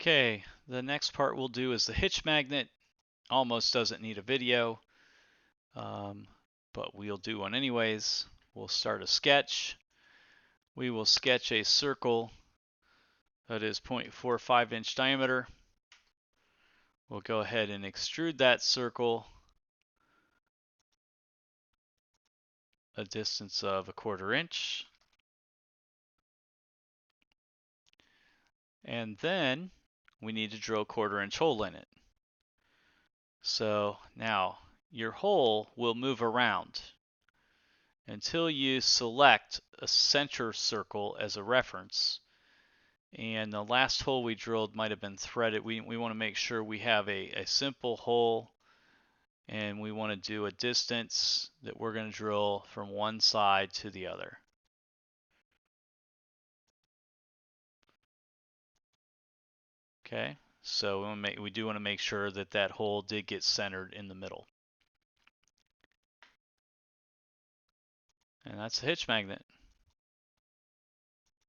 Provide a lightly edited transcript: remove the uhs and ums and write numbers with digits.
Okay, the next part we'll do is the hitch magnet. Almost doesn't need a video, but we'll do one anyways. We'll start a sketch. We will sketch a circle that is 0.45 inch diameter. We'll go ahead and extrude that circle a distance of 1/4 inch. And then we need to drill a 1/4 inch hole in it. So now your hole will move around until you select a center circle as a reference. And the last hole we drilled might have been threaded. We want to make sure we have a simple hole, and we want to do a distance that we're going to drill from one side to the other. Okay, so we do want to make sure that that hole did get centered in the middle. And that's the hitch magnet.